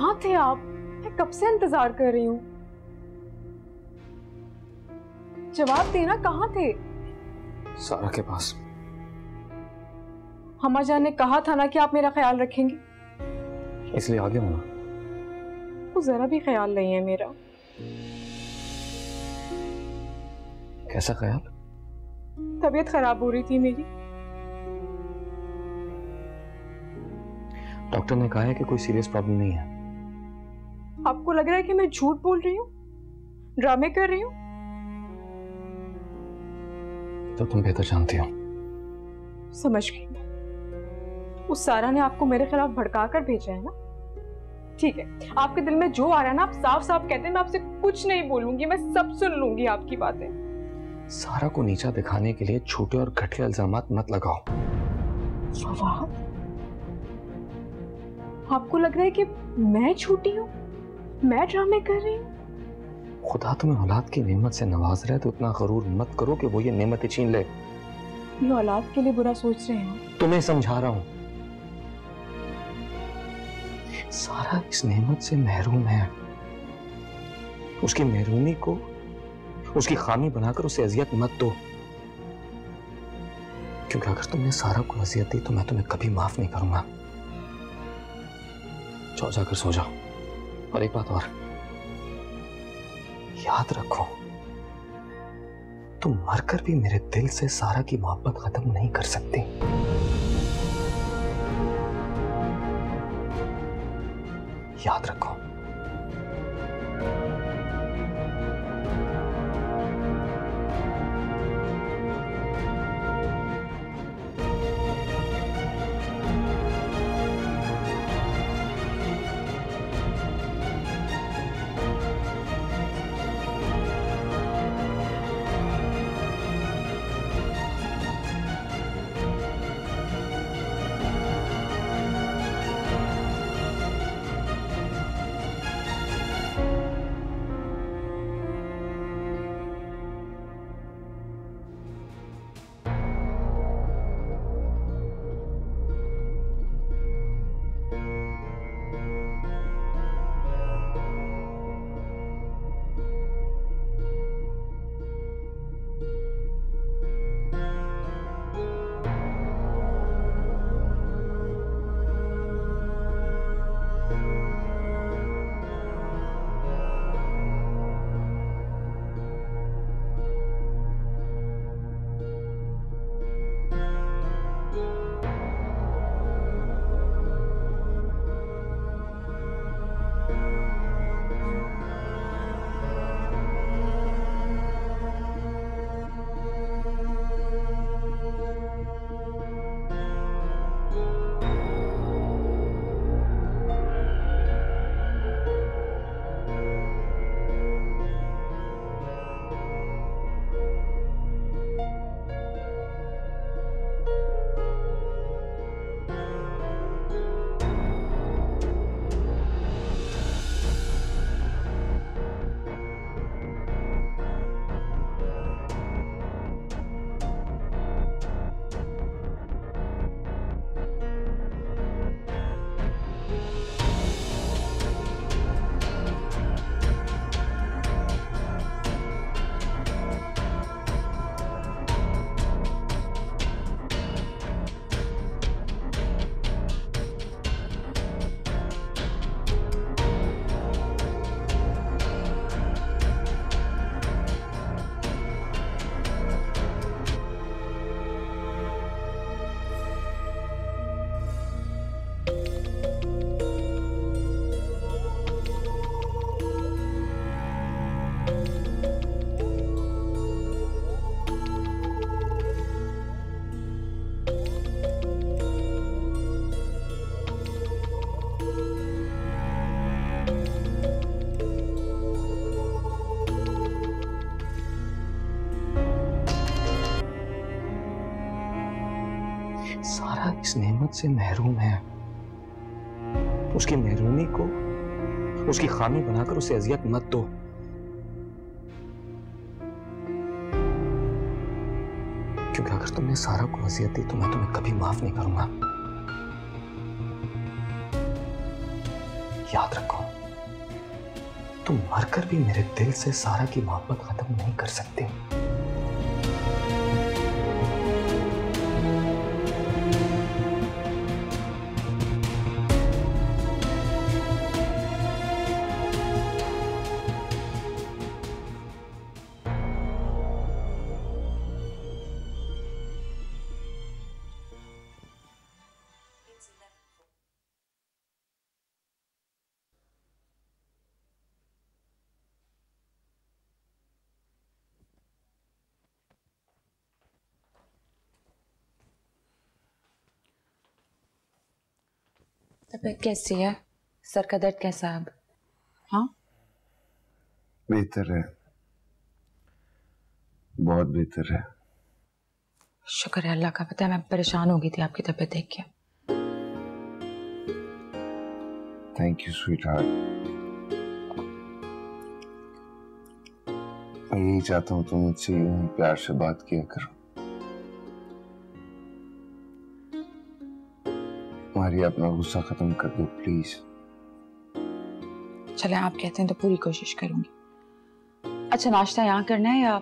कहाँ थे आप? मैं कब से इंतजार कर रही हूँ। जवाब देना, कहाँ थे? सारा के पास। हमा जान ने कहा था ना कि आप मेरा ख्याल रखेंगे, इसलिए आगे होना। वो जरा भी ख्याल नहीं है मेरा। कैसा ख्याल? तबीयत खराब हो रही थी मेरी। डॉक्टर ने कहा है कि कोई सीरियस प्रॉब्लम नहीं है। आपको लग रहा है कि मैं झूठ बोल रही हूँ, ड्रामे कर रही हूँ? तो तुम बेहतर जानती हो। समझ गई। उस सारा ने आपको मेरे खिलाफ भड़का कर भेजा है ना? ठीक है, आपके दिल में जो आ रहा है ना, आप साफ साफ कहते हैं। मैं आपसे कुछ नहीं बोलूंगी, मैं सब सुन लूंगी आपकी बातें। सारा को नीचा दिखाने के लिए झूठे और घटिया इल्जामात मत लगाओ। फवाद, आपको लग रहा है कि मैं झूठी हूँ, मैं ड्रामे कर रही हूँ? खुदा तुम्हें औलाद की नेमत से नवाज रहा है तो इतना गरूर मत करो कि वो ये नेमत छीन ले। ये औलाद के लिए बुरा सोच रहे हैं। तुम्हें समझा रहा हूं, सारा इस नेमत से महरूम है। उसकी महरूमी को उसकी खामी बनाकर उसे अजियत मत दो, क्योंकि अगर तुमने सारा को अजियत दी तो मैं तुम्हें कभी माफ नहीं करूंगा। जाओ, जाकर सो जाओ। और एक बात और, याद रखो, तुम मरकर भी मेरे दिल से सारा की मोहब्बत खत्म नहीं कर सकती। याद रखो। सारा इस नेमत से महरूम है। उसकी महरूमी को उसकी खामी बनाकर उसे अजियत मत दो। क्योंकि अगर तुमने सारा को अजियत दी तो मैं तुम्हें कभी माफ नहीं करूंगा। याद रखो, तुम मरकर भी मेरे दिल से सारा की मोहब्बत खत्म नहीं कर सकते। तबीयत कैसी है? सर का दर्द कैसा है अब? हाँ, बेहतर है, बहुत बेहतर है। शुक्र है अल्लाह का। पता है मैं परेशान हो गई थी आपकी तबीयत देख के। Thank you sweet heart. मैं यही चाहता हूँ तुम मुझसे यूं प्यार से बात किया करो। तुम्हारी अपना गुस्सा खत्म कर दो प्लीज। चले आप कहते हैं तो पूरी कोशिश करूंगी। अच्छा, नाश्ता यहाँ करना है या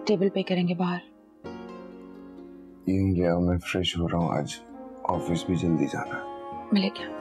टेबल पे करेंगे बाहर? यहीं ले आओ, मैं फ्रेश हो रहा हूँ, आज ऑफिस भी जल्दी जाना है। मिले क्या?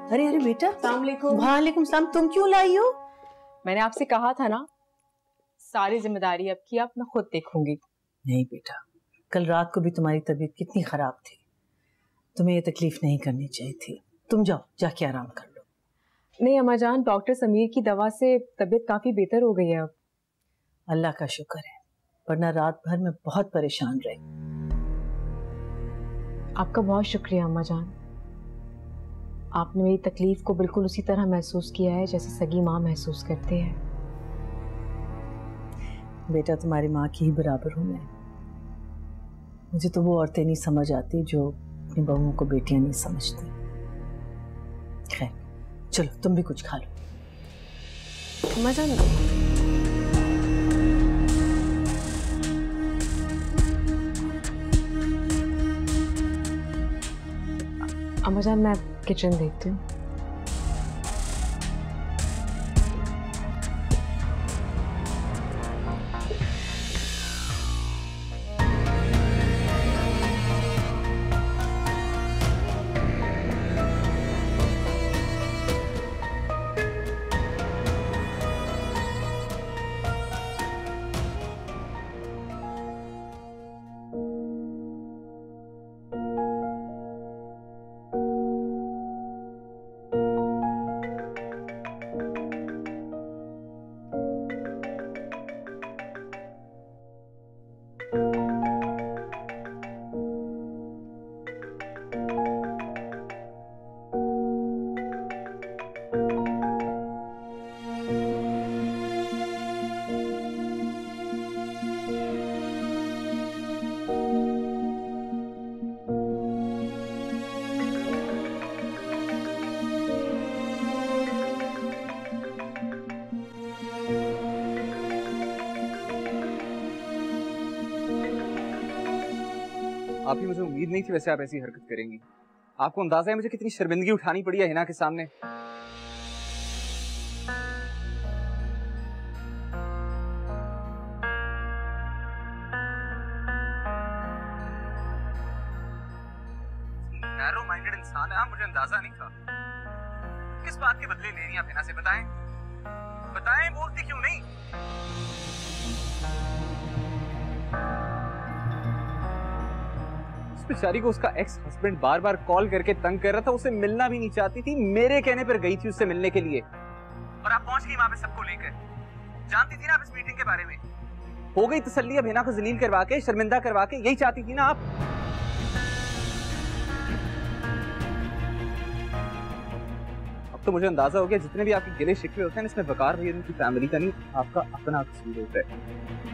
अरे अरे बेटा, अस्सलामुअलैकुम। वालेकुम सलाम। तुम क्यों लाई हो? मैंने आपसे कहा था ना, सारी जिम्मेदारी अब की, अब मैं खुद देखूंगी। नहीं बेटा, कल रात को भी तुम्हारी तबीयत कितनी खराब थी, तुम्हें ये तकलीफ नहीं करनी चाहिए थी। तुम जाओ, जाके आराम कर लो। नहीं अम्मा जान, डॉक्टर समीर की दवा से तबीयत काफी बेहतर हो गई है अब। अल्लाह का शुक्र है, वरना रात भर में बहुत परेशान रही। आपका बहुत शुक्रिया अम्मा जान, आपने मेरी तकलीफ को बिल्कुल उसी तरह महसूस किया है जैसे सगी माँ महसूस करते हैं। बेटा, तुम्हारी माँ की ही बराबर हूँ मैं। मुझे तो वो औरतें नहीं समझ आती जो अपनी बहुओं को बेटियां नहीं समझती। खैर चलो, तुम भी कुछ खा लो। अम्मा जान, अम्मा जान मैं किचन देखती हूँ। आप ही, मुझे उम्मीद नहीं थी वैसे आप ऐसी हरकत करेंगी। आपको अंदाजा है मुझे कितनी शर्मिंदगी उठानी पड़ी है हिना के सामने। नैरो माइंडेड इंसान है आप, मुझे अंदाजा नहीं था। किस बात के बदले ले रही आप हिना से? बताएं बताएं, बोलती क्यों नहीं? बेचारी को उसका एक्स हस्बैंड बार बार कॉल करके तंग कर रहा था, उसे मिलना भी नहीं चाहती थी। मेरे कहने पर गई थी उससे मिलने के लिए, और आप पहुंच गई वहां पे सबको लेकर। जानती थी ना आप इस मीटिंग के बारे में। हो गई तसल्ली अब हिना को जलील करवा के, शर्मिंदा करवा के, यही चाहती थी ना आप। अब तो मुझे अंदाजा हो गया जितने भी आपके गिले शिकवे होते हैं इसमें वकार भैया की फैमिली का नहीं, आपका अपना कसूर होता है।